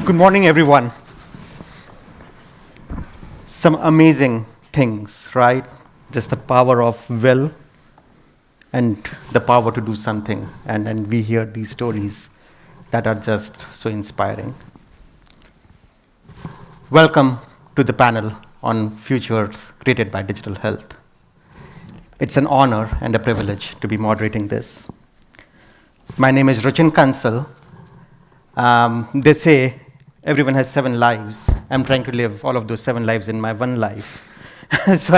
Good morning, everyone. Some amazing things, right? Just the power of will and the power to do something. And we hear these stories that are just so inspiring. Welcome to the panel on futures created by digital health. It's an honor and a privilege to be moderating this. My name is Ruchin Kansal. They say everyone has 7 lives. I'm trying to live all of those 7 lives in my one life. So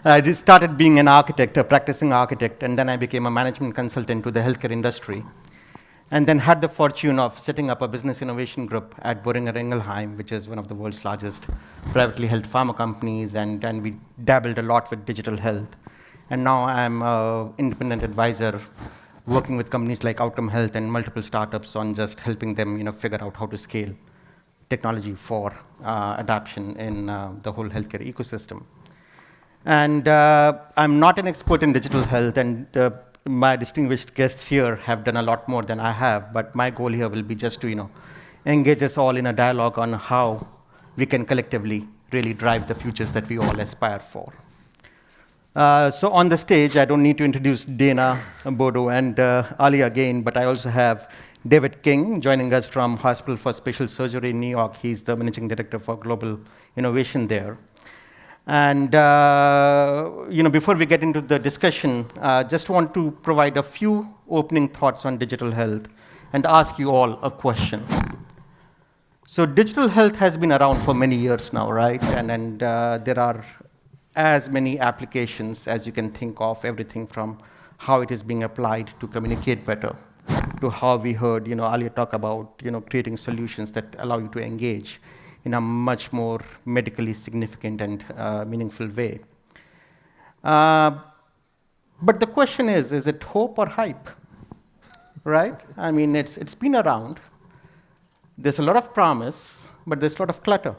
I just started being an architect, a practicing architect, and then I became a management consultant to the healthcare industry. And then had the fortune of setting up a business innovation group at Boehringer Ingelheim, which is one of the world's largest privately held pharma companies, and we dabbled a lot with digital health. And now I'm an independent advisor working with companies like Outcome Health and multiple startups on just helping them figure out how to scale technology for adoption in the whole healthcare ecosystem. And I'm not an expert in digital health, and my distinguished guests here have done a lot more than I have, but my goal here will be just to engage us all in a dialogue on how we can collectively really drive the futures that we all aspire for. So on the stage, I don't need to introduce Dana, Bodo, and Aaliya again, but I also have David King joining us from Hospital for Special Surgery in New York. He's the managing director for global innovation there. And before we get into the discussion, just want to provide a few opening thoughts on digital health and ask you all a question. So digital health has been around for many years now, right? And there are as many applications as you can think of, everything from how it is being applied to communicate better, to how we heard Aaliya talk about creating solutions that allow you to engage in a much more medically significant and meaningful way. But the question is it hope or hype, right? I mean, it's been around. There's a lot of promise, but there's a lot of clutter.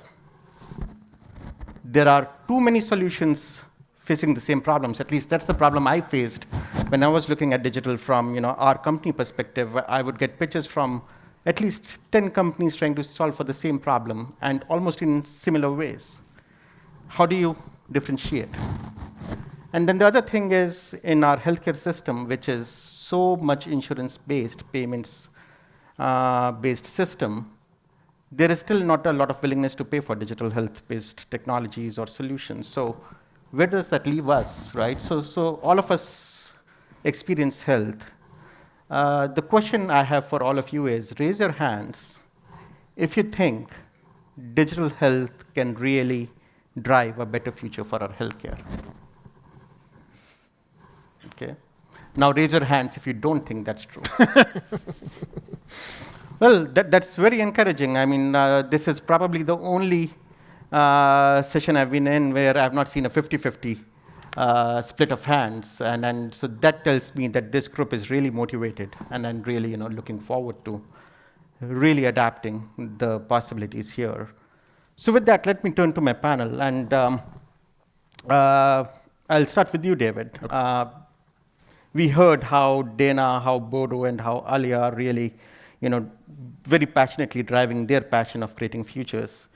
There are too many solutions facing the same problems. At least that's the problem I faced when I was looking at digital from our company perspective. I would get pitches from at least 10 companies trying to solve for the same problem, and almost in similar ways. How do you differentiate? And then the other thing is, in our healthcare system, which is so much insurance-based, payments-based system, there is still not a lot of willingness to pay for digital health-based technologies or solutions. So where does that leave us, right? So all of us experience health. The question I have for all of you is, raise your hands if you think digital health can really drive a better future for our healthcare. Okay. Now raise your hands if you don't think that's true. Well, that's very encouraging. I mean, this is probably the only session I've been in where I've not seen a 50-50 split of hands. And so that tells me that this group is really motivated and really looking forward to really adapting the possibilities here. So with that, let me turn to my panel. And I'll start with you, David. Okay. We heard how Dana, how Bodo, and how Aaliya are really very passionately driving their passion of creating futures.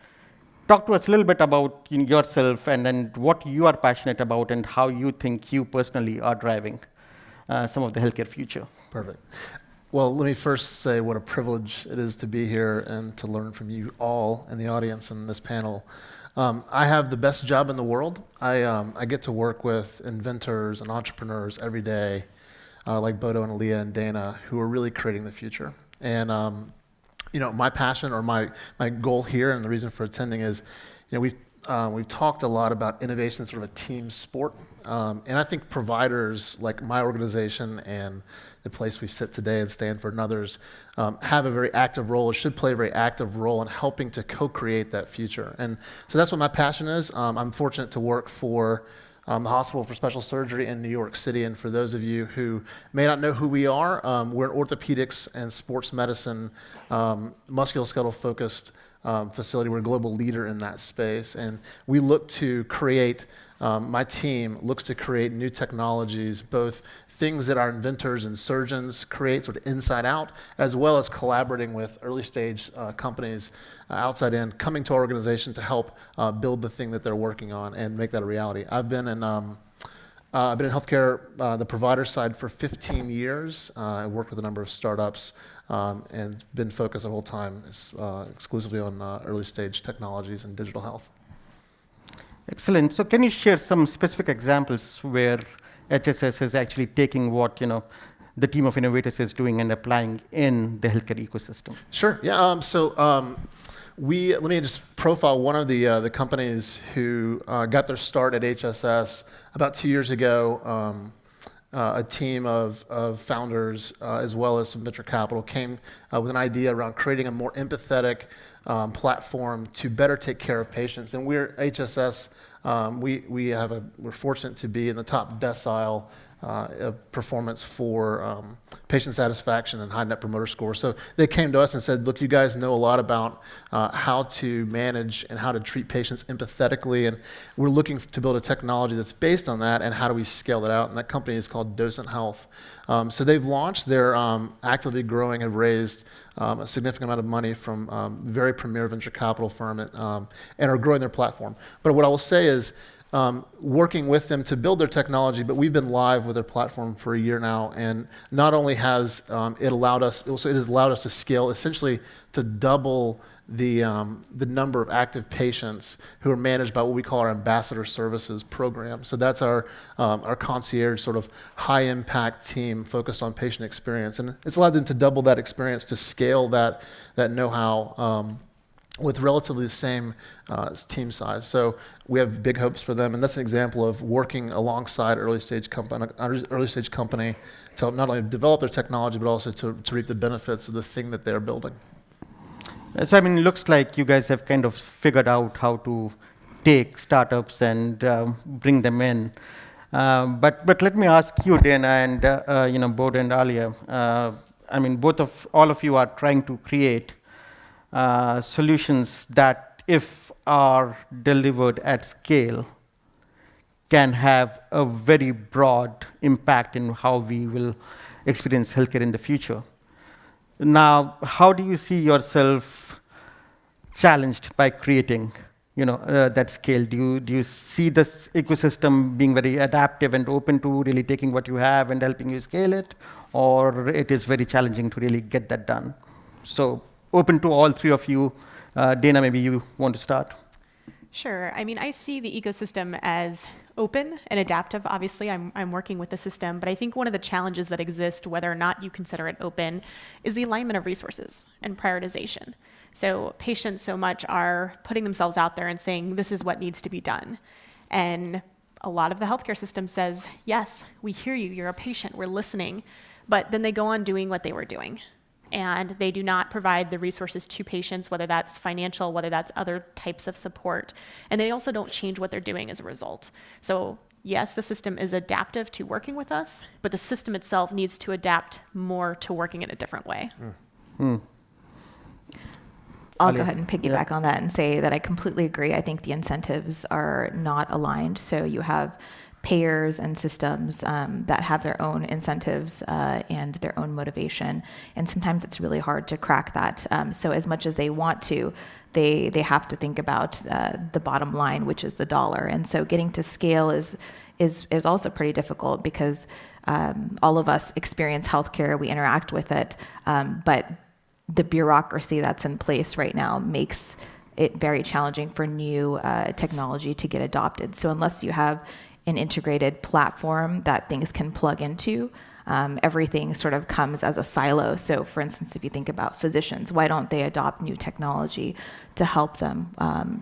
Talk to us a little bit about yourself and what you are passionate about and how you think you personally are driving some of the healthcare future. Perfect. Well, let me first say what a privilege it is to be here and to learn from you all in the audience and this panel. I have the best job in the world. I get to work with inventors and entrepreneurs every day, like Bodo and Aaliya and Dana, who are really creating the future. And my passion or my goal here and the reason for attending is, we've talked a lot about innovation, sort of a team sport. And I think providers like my organization and the place we sit today in Stanford and others have a very active role, or should play a very active role in helping to co-create that future. And so that's what my passion is. I'm fortunate to work for the Hospital for Special Surgery in New York City. And for those of you who may not know who we are, we're an orthopedics and sports medicine, musculoskeletal focused facility. We're a global leader in that space, and we look to create, my team looks to create new technologies, both things that our inventors and surgeons create sort of inside out, as well as collaborating with early stage companies outside in, coming to our organization to help build the thing that they're working on and make that a reality. I've been in healthcare, the provider side for 15 years. I worked with a number of startups and been focused the whole time exclusively on early stage technologies and digital health. Excellent. So can you share some specific examples where HSS is actually taking what the team of innovators is doing and applying in the healthcare ecosystem? Sure. Yeah. Let me just profile one of the companies who got their start at HSS about 2 years ago. A team of founders, as well as some venture capital, came with an idea around creating a more empathetic platform to better take care of patients. And we're HSS. We're fortunate to be in the top decile of performance for patient satisfaction and high net promoter score. So they came to us and said, look, you guys know a lot about how to manage and how to treat patients empathetically, and we're looking to build a technology that's based on that, and how do we scale it out? And that company is called Docent Health. So they've launched, they're actively growing, have raised a significant amount of money from a very premier venture capital firm, and are growing their platform. But what I will say is, working with them to build their technology, but we've been live with their platform for a year now, and not only has it has allowed us to scale essentially to double the number of active patients who are managed by what we call our ambassador services program. So that's our concierge sort of high impact team focused on patient experience, and it's allowed them to double that experience, to scale that know-how with relatively the same team size. So we have big hopes for them, and that's an example of working alongside early stage company to help not only develop their technology, but also to reap the benefits of the thing that they're building. So it looks like you guys have kind of figured out how to take startups and bring them in. But let me ask you, Dana, and Bodo and Aaliya. All of you are trying to create solutions that, if are delivered at scale, can have a very broad impact in how we will experience healthcare in the future. Now, how do you see yourself challenged by creating that scale? Do you see this ecosystem being very adaptive and open to really taking what you have and helping you scale it, or it is very challenging to really get that done? So open to all three of you. Dana, maybe you want to start? Sure. I see the ecosystem as open and adaptive. Obviously, I'm working with the system, but I think one of the challenges that exist, whether or not you consider it open, is the alignment of resources and prioritization. So patients so much are putting themselves out there and saying, this is what needs to be done. And a lot of the healthcare system says, yes, we hear you, you're a patient, we're listening. But then they go on doing what they were doing. And they do not provide the resources to patients, whether that's financial, whether that's other types of support. And they also don't change what they're doing as a result. So yes, the system is adaptive to working with us, but the system itself needs to adapt more to working in a different way. I'll go ahead and piggyback on that and say that I completely agree. I think the incentives are not aligned. So you have payers and systems that have their own incentives and their own motivation. And sometimes it's really hard to crack that. So as much as they want to, they have to think about the bottom line, which is the dollar. And so getting to scale is also pretty difficult because all of us experience healthcare, we interact with it, but the bureaucracy that's in place right now makes it very challenging for new technology to get adopted. So unless you have an integrated platform that things can plug into, everything sort of comes as a silo. So for instance, if you think about physicians, why don't they adopt new technology to help them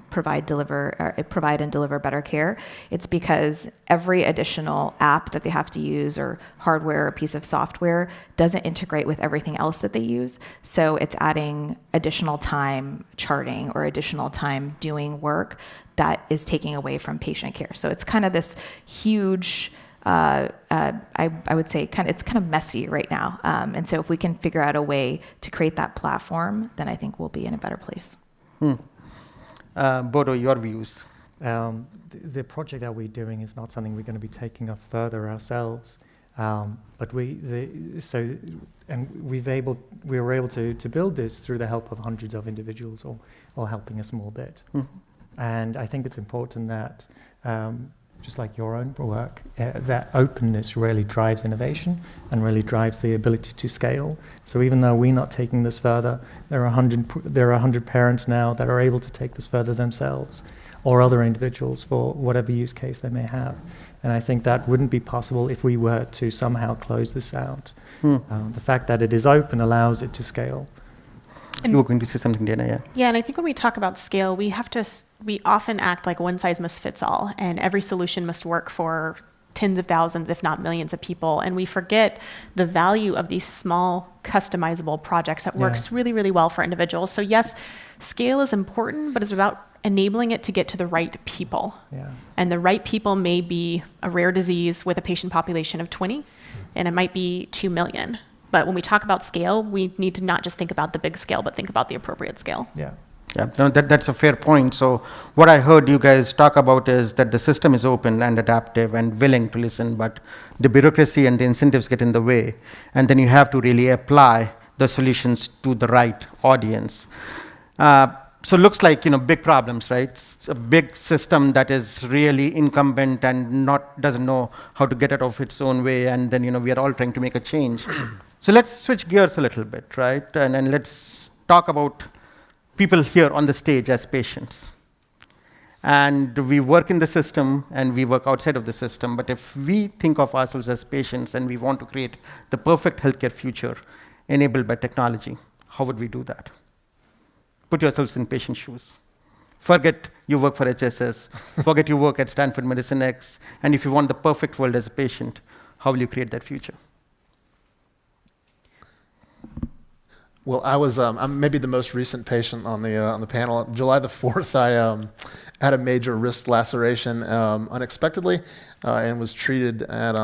provide and deliver better care? It's because every additional app that they have to use, or hardware or piece of software, doesn't integrate with everything else that they use. So it's adding additional time charting or additional time doing work that is taking away from patient care. So it's kind of this huge, I would say it's kind of messy right now. And so if we can figure out a way to create that platform, then I think we'll be in a better place. Bodo, your views? The project that we're doing is not something we're going to be taking up further ourselves, but we were able to build this through the help of hundreds of individuals, all helping a small bit. And I think it's important that, just like your own work, that openness really drives innovation and really drives the ability to scale. So even though we're not taking this further, there are 100 parents now that are able to take this further themselves, or other individuals for whatever use case they may have. And I think that wouldn't be possible if we were to somehow close this out. The fact that it is open allows it to scale. You were going to say something, Dana, yeah? Yeah, and I think when we talk about scale, we often act like one size must fits all, and every solution must work for tens of thousands, if not millions of people. And we forget the value of these small, customizable projects that works really, really well for individuals. So yes, scale is important, but it's about enabling it to get to the right people. Yeah. And the right people may be a rare disease with a patient population of 20, and it might be 2 million. But when we talk about scale, we need to not just think about the big scale, but think about the appropriate scale. Yeah. Yeah, no, that's a fair point. So what I heard you guys talk about is that the system is open and adaptive and willing to listen, but the bureaucracy and the incentives get in the way. And then you have to really apply the solutions to the right audience. So it looks like, big problems, right? It's a big system that is really incumbent and doesn't know how to get out of its own way. And then, we are all trying to make a change. So let's switch gears a little bit, right? And let's talk about people here on the stage as patients. And we work in the system and we work outside of the system. But if we think of ourselves as patients and we want to create the perfect healthcare future enabled by technology, how would we do that? Put yourselves in patient shoes. Forget you work for HSS. Forget you work at Stanford Medicine X. And if you want the perfect world as a patient, how will you create that future? Well, I'm maybe the most recent patient on the panel. July the 4th, I had a major wrist laceration unexpectedly and was treated at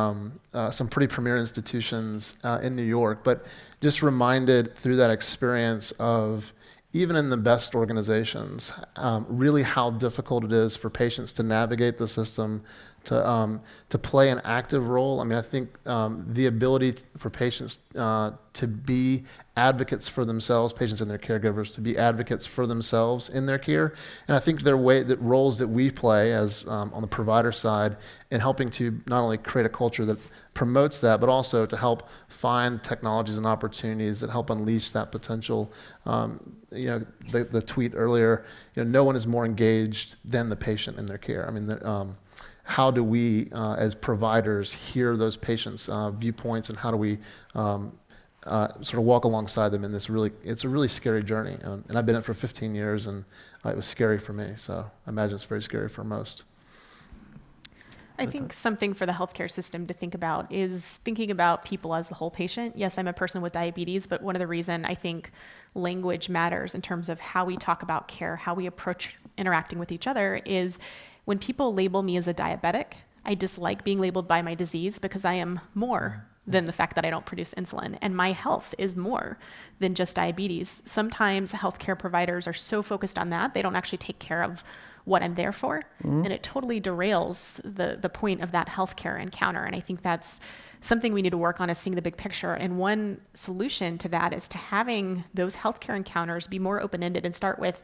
some pretty premier institutions in New York, but just reminded through that experience of, even in the best organizations, really how difficult it is for patients to navigate the system, to play an active role. I mean, I think the ability for patients to be advocates for themselves, patients and their caregivers, to be advocates for themselves in their care. And I think the roles that we play as on the provider side in helping to not only create a culture that promotes that, but also to help find technologies and opportunities that help unleash that potential. The tweet earlier, no one is more engaged than the patient in their care. I mean, how do we, as providers, hear those patients' viewpoints, and how do we sort of walk alongside them in this it's a really scary journey. And I've been in it for 15 years, and it was scary for me. So I imagine it's very scary for most. I think something for the healthcare system to think about is thinking about people as the whole patient. Yes, I'm a person with diabetes, but one of the reasons I think language matters in terms of how we talk about care, how we approach interacting with each other, is when people label me as a diabetic, I dislike being labeled by my disease because I am more than the fact that I don't produce insulin. And my health is more than just diabetes. Sometimes healthcare providers are so focused on that, they don't actually take care of what I'm there for. And it totally derails the point of that healthcare encounter. And I think that's something we need to work on, is seeing the big picture. And one solution to that is to having those healthcare encounters be more open-ended and start with,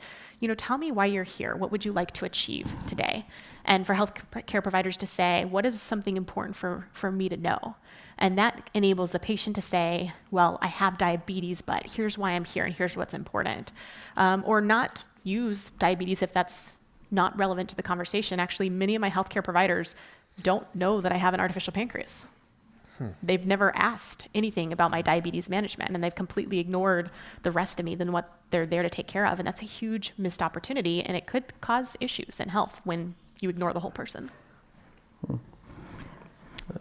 tell me why you're here. What would you like to achieve today? And for healthcare providers to say, what is something important for me to know? And that enables the patient to say, well, I have diabetes, but here's why I'm here and here's what's important. Or not use diabetes if that's not relevant to the conversation. Actually, many of my healthcare providers don't know that I have an artificial pancreas. They've never asked anything about my diabetes management, and they've completely ignored the rest of me than what they're there to take care of. And that's a huge missed opportunity, and it could cause issues in health when you ignore the whole person.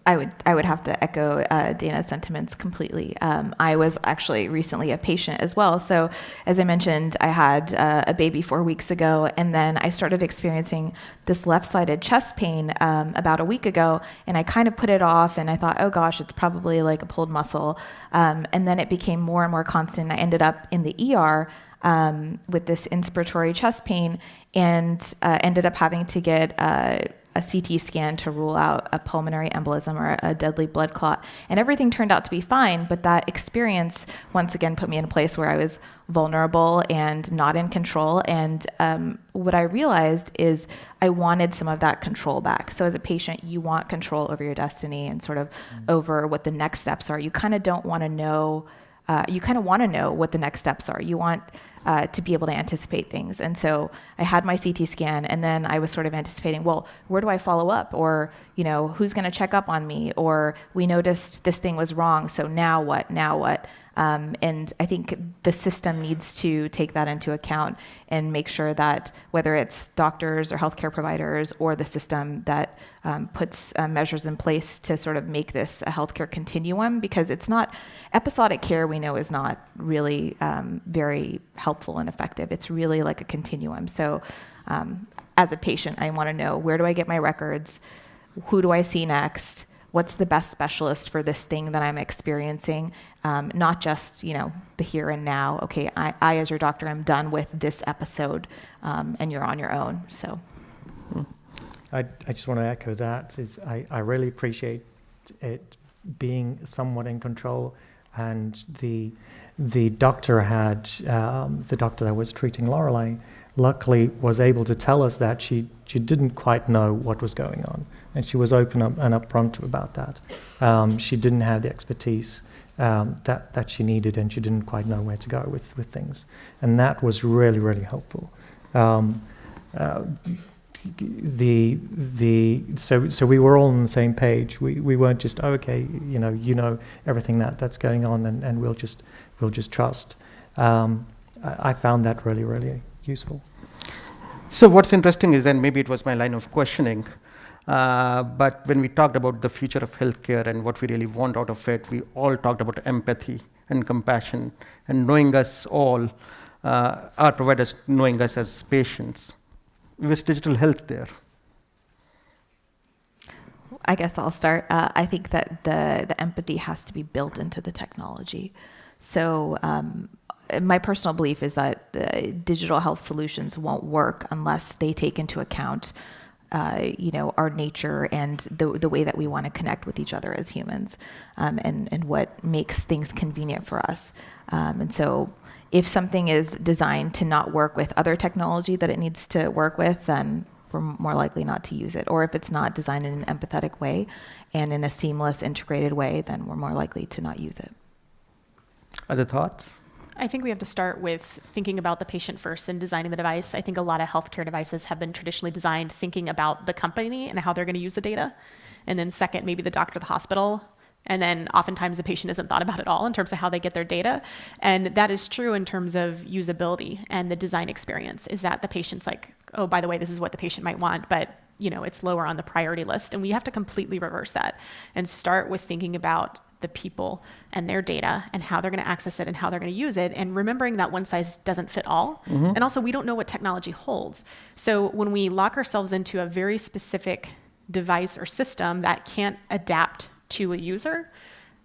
I would have to echo Dana's sentiments completely. I was actually recently a patient as well. So as I mentioned, I had a baby 4 weeks ago, and then I started experiencing this left-sided chest pain about a week ago, and I kind of put it off, and I thought, oh gosh, it's probably like a pulled muscle. And then it became more and more constant. I ended up in the ER with this inspiratory chest pain, and ended up having to get a CT scan to rule out a pulmonary embolism or a deadly blood clot. And everything turned out to be fine, but that experience once again put me in a place where I was vulnerable and not in control. And what I realized is I wanted some of that control back. So as a patient, you want control over your destiny and sort of over what the next steps are. You kind of don't want to know, you kind of want to know what the next steps are. You want to be able to anticipate things. And so I had my CT scan, and then I was sort of anticipating, well, where do I follow up? Or, who's going to check up on me? Or we noticed this thing was wrong, so now what? And I think the system needs to take that into account and make sure that whether it's doctors or healthcare providers or the system that puts measures in place to sort of make this a healthcare continuum, because it's not, episodic care we know is not really very helpful and effective. It's really like a continuum. So as a patient, I want to know, where do I get my records? Who do I see next? What's the best specialist for this thing that I'm experiencing? Not just, the here and now. Okay, I as your doctor, I'm done with this episode, and you're on your own. So, I just want to echo that. I really appreciate it being somewhat in control, and the doctor that was treating Lorelei, luckily was able to tell us that she didn't quite know what was going on, and she was open up and upfront about that. She didn't have the expertise that she needed, and she didn't quite know where to go with things, and that was really, really helpful. So we were all on the same page. We weren't just, okay, you know everything that's going on, and we'll just trust. I found that really, really useful. So what's interesting is, and maybe it was my line of questioning, but when we talked about the future of healthcare and what we really want out of it, we all talked about empathy and compassion and knowing us all, our providers knowing us as patients. With digital health there? I guess I'll start. I think that the empathy has to be built into the technology. So my personal belief is that digital health solutions won't work unless they take into account, our nature and the way that we want to connect with each other as humans, and what makes things convenient for us. And so if something is designed to not work with other technology that it needs to work with, then we're more likely not to use it. Or if it's not designed in an empathetic way and in a seamless, integrated way, then we're more likely to not use it. Other thoughts? I think we have to start with thinking about the patient first and designing the device. I think a lot of healthcare devices have been traditionally designed thinking about the company and how they're going to use the data. And then second, maybe the doctor, the hospital. And then oftentimes the patient isn't thought about at all in terms of how they get their data. And that is true in terms of usability and the design experience, is that the patient's like, oh, by the way, this is what the patient might want, but it's lower on the priority list. And we have to completely reverse that and start with thinking about the people and their data and how they're going to access it and how they're going to use it, and remembering that one size doesn't fit all. Mm-hmm. And also, we don't know what technology holds. So when we lock ourselves into a very specific device or system that can't adapt to a user,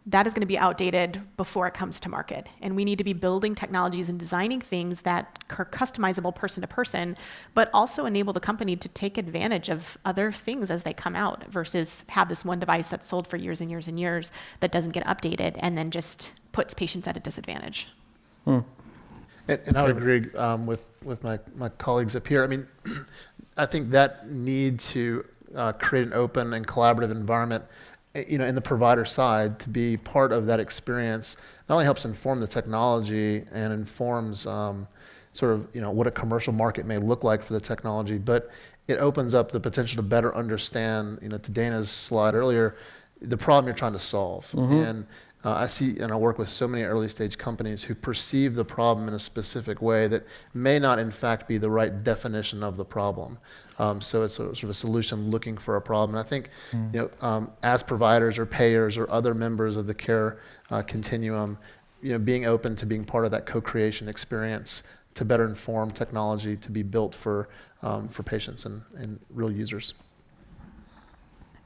that is going to be outdated before it comes to market. And we need to be building technologies and designing things that are customizable person to person, but also enable the company to take advantage of other things as they come out, versus have this one device that's sold for years and years and years that doesn't get updated and then just puts patients at a disadvantage. And I would agree with my colleagues up here. I mean, I think that need to create an open and collaborative environment, in the provider side, to be part of that experience, not only helps inform the technology and informs sort of what a commercial market may look like for the technology, but it opens up the potential to better understand, to Dana's slide earlier, the problem you're trying to solve. Mm-hmm. And I see, and I work with so many early stage companies who perceive the problem in a specific way that may not in fact be the right definition of the problem. So it's sort of a solution looking for a problem. And I think, as providers or payers or other members of the care continuum, being open to being part of that co-creation experience to better inform technology to be built for patients and real users.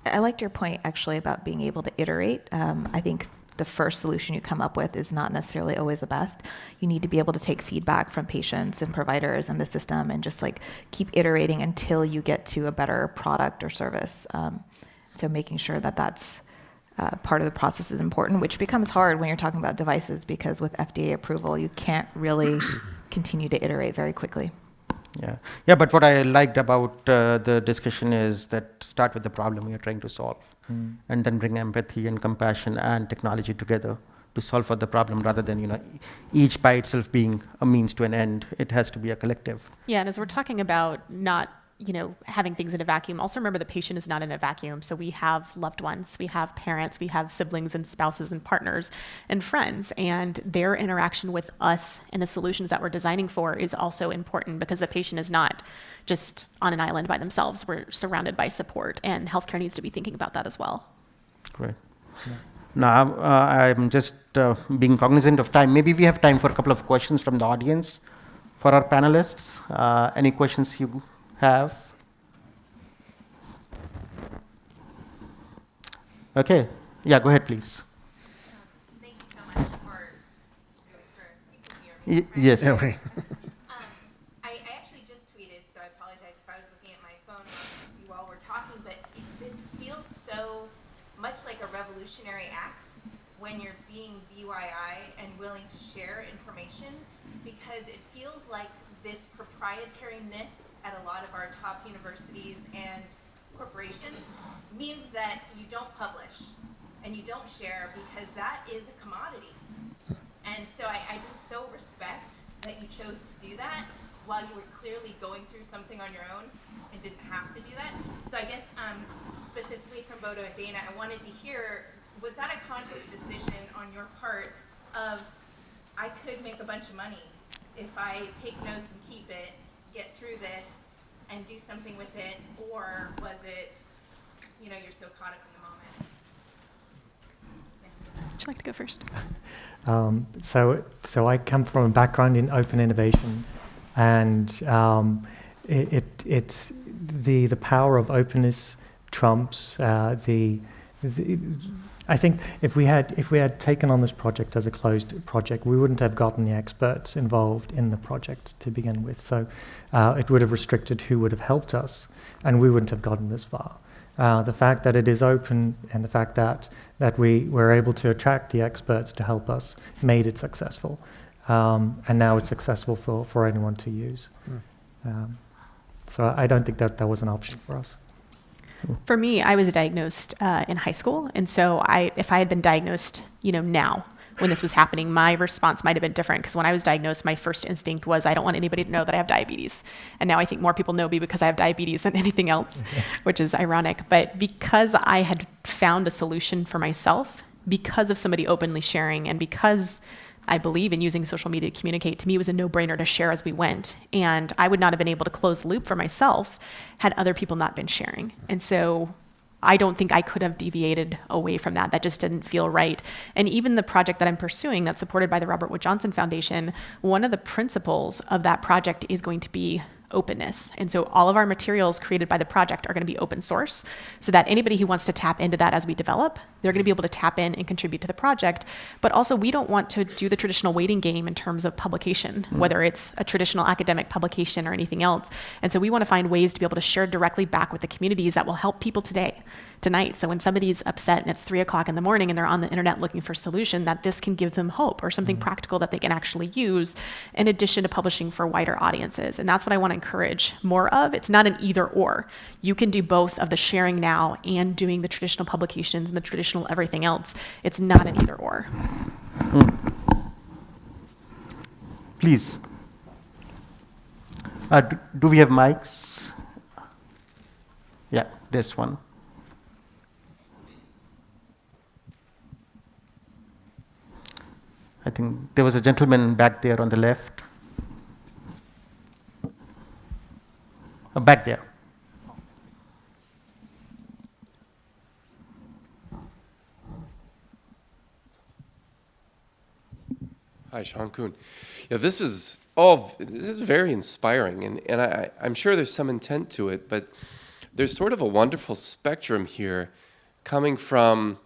I liked your point actually about being able to iterate. I think the first solution you come up with is not necessarily always the best. You need to be able to take feedback from patients and providers and the system and just like keep iterating until you get to a better product or service. So making sure that that's part of the process is important, which becomes hard when you're talking about devices, because with FDA approval, you can't really continue to iterate very quickly. Yeah. But what I liked about the discussion is that start with the problem you're trying to solve, and then bring empathy and compassion and technology together to solve for the problem, rather than each by itself being a means to an end. It has to be a collective. Yeah, and as we're talking about not having things in a vacuum, also remember the patient is not in a vacuum. So we have loved ones, we have parents, we have siblings and spouses and partners and friends, and their interaction with us and the solutions that we're designing for is also important, because the patient is not just on an island by themselves. We're surrounded by support, and healthcare needs to be thinking about that as well. Great. Yeah. Now, I'm just being cognizant of time. Maybe we have time for a couple of questions from the audience for our panelists. Any questions you have? Okay. Yeah, go ahead, please. Thank you so much for you can hear me. Yes. Yeah, right. I actually just tweeted, so I apologize if I was looking at my phone while you all were talking, but this feels so much like a revolutionary act when you're being DIY and willing to share information, because it feels like this proprietariness at a lot of our top universities and corporations means that you don't publish and you don't share, because that is a commodity. And so I just so respect that you chose to do that while you were clearly going through something on your own and didn't have to do that. So I guess specifically from Bodo and Dana, I wanted to hear, was that a conscious decision on your part of, I could make a bunch of money if I take notes and keep it, get through this, and do something with it? Or was it, you're so caught up in the moment? Would you like to go first? So I come from a background in open innovation, and it's the power of openness trumps I think if we had taken on this project as a closed project, we wouldn't have gotten the experts involved in the project to begin with. So it would have restricted who would have helped us, and we wouldn't have gotten this far. The fact that it is open and the fact that we were able to attract the experts to help us made it successful. And now it's accessible for anyone to use. So I don't think that was an option for us. For me, I was diagnosed in high school, and so if I had been diagnosed, now when this was happening, my response might have been different, because when I was diagnosed, my first instinct was, I don't want anybody to know that I have diabetes. And now I think more people know me because I have diabetes than anything else, which is ironic. But because I had found a solution for myself, because of somebody openly sharing, and because I believe in using social media to communicate, to me it was a no-brainer to share as we went. And I would not have been able to close the loop for myself had other people not been sharing. And so I don't think I could have deviated away from that. That just didn't feel right. And even the project that I'm pursuing that's supported by the Robert Wood Johnson Foundation, one of the principles of that project is going to be openness. And so all of our materials created by the project are going to be open source, so that anybody who wants to tap into that as we develop, they're going to be able to tap in and contribute to the project. But also, we don't want to do the traditional waiting game in terms of publication, whether it's a traditional academic publication or anything else. And so we want to find ways to be able to share directly back with the communities that will help people tonight. So when somebody's upset and it's 3:00 in the morning and they're on the internet looking for a solution, that this can give them hope or something practical that they can actually use, in addition to publishing for wider audiences. And that's what I want to encourage more of. It's not an either or. You can do both of the sharing now and doing the traditional publications and the traditional everything else. It's not an either or. Please. Do we have mics? Yeah, this one. I think there was a gentleman back there on the left. Back there. Hi, Sean Kuhn. Yeah, this is very inspiring, and I'm sure there's some intent to it, but there's sort of a wonderful spectrum here coming from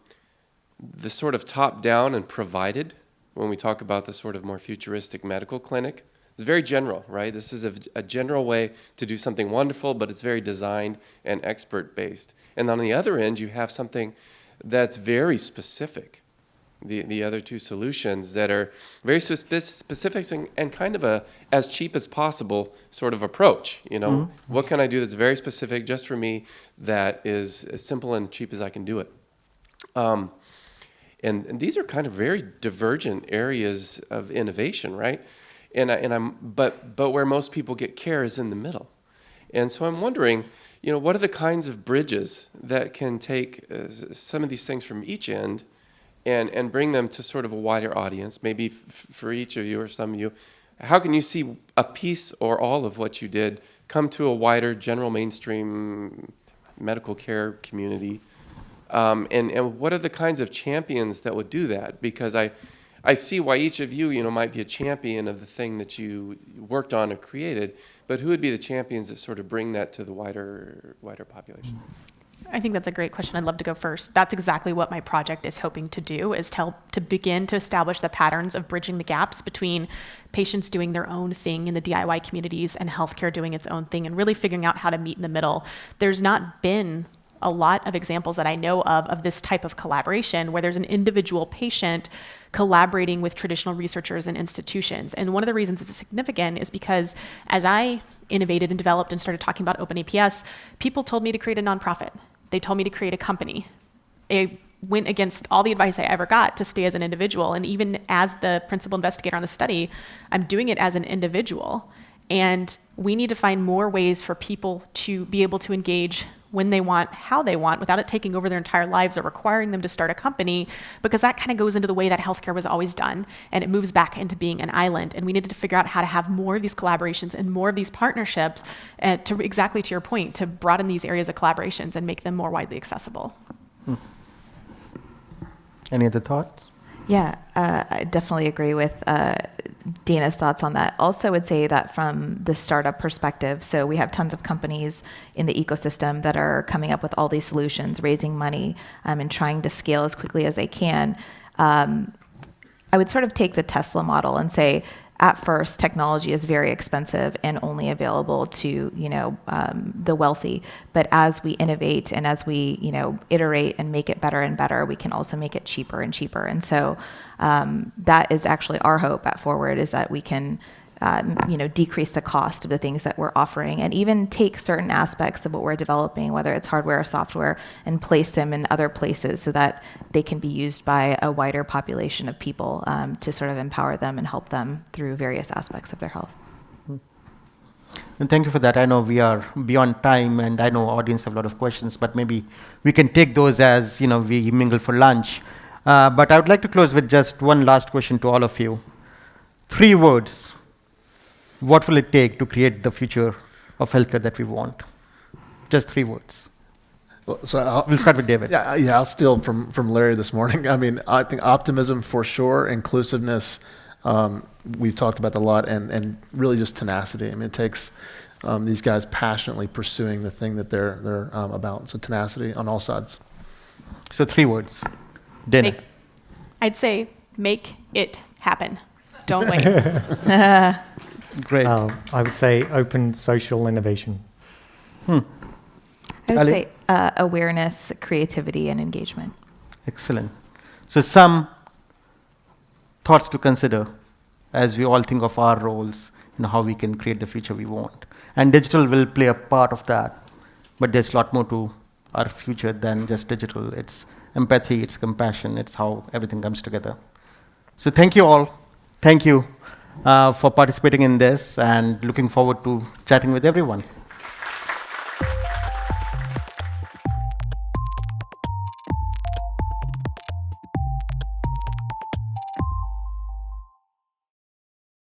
the sort of top-down and provided when we talk about the sort of more futuristic medical clinic. It's very general, right? This is a general way to do something wonderful, but it's very designed and expert-based. And on the other end, you have something that's very specific. The other two solutions that are very specific and kind of a as cheap as possible sort of approach. You know, what can I do that's very specific just for me, that is as simple and cheap as I can do it. And these are kind of very divergent areas of innovation, right? But where most people get care is in the middle. And so I'm wondering, you know, what are the kinds of bridges that can take some of these things from each end and bring them to sort of a wider audience, maybe for each of you or some of you. How can you see a piece or all of what you did come to a wider general mainstream medical care community? And what are the kinds of champions that would do that? Because I see why each of you, you know, might be a champion of the thing that you worked on or created, but who would be the champions that sort of bring that to the wider population? I think that's a great question. I'd love to go first. That's exactly what my project is hoping to do, is to begin to establish the patterns of bridging the gaps between patients doing their own thing in the DIY communities and healthcare doing its own thing, and really figuring out how to meet in the middle. There's not been a lot of examples that I know of this type of collaboration where there's an individual patient collaborating with traditional researchers and institutions. And one of the reasons it's significant is because as I innovated and developed and started talking about OpenAPS, people told me to create a nonprofit. They told me to create a company. I went against all the advice I ever got to stay as an individual. And even as the principal investigator on the study, I'm doing it as an individual. And we need to find more ways for people to be able to engage when they want, how they want, without it taking over their entire lives or requiring them to start a company, because that kind of goes into the way that healthcare was always done, and it moves back into being an island. And we needed to figure out how to have more of these collaborations and more of these partnerships, to exactly to your point, to broaden these areas of collaborations and make them more widely accessible. Any other thoughts? Yeah, I definitely agree with Dana's thoughts on that. Also would say that from the startup perspective, so we have tons of companies in the ecosystem that are coming up with all these solutions, raising money, and trying to scale as quickly as they can. I would sort of take the Tesla model and say, at first, technology is very expensive and only available to, the wealthy. But as we innovate and as we, iterate and make it better and better, we can also make it cheaper and cheaper. And so that is actually our hope at Forward, is that we can, decrease the cost of the things that we're offering, and even take certain aspects of what we're developing, whether it's hardware or software, and place them in other places so that they can be used by a wider population of people, to sort of empower them and help them through various aspects of their health. And thank you for that. I know we are beyond time, and I know audience have a lot of questions, but maybe we can take those as we mingle for lunch. But I would like to close with just one last question to all of you. 3 words. What will it take to create the future of healthcare that we want? Just 3 words. Well, so We'll start with David. Yeah, I'll steal from Larry this morning. I mean, I think optimism for sure, inclusiveness, we've talked about a lot, and really just tenacity. I mean, it takes these guys passionately pursuing the thing that they're about. So tenacity on all sides. So 3 words. Dana. I'd say make it happen. Don't wait. Great. I would say open social innovation. I would Ali? say awareness, creativity, and engagement. Excellent. So some thoughts to consider as we all think of our roles, how we can create the future we want. And digital will play a part of that, but there's a lot more to our future than just digital. It's empathy, it's compassion, it's how everything comes together. So thank you all. Thank you for participating in this, and looking forward to chatting with everyone.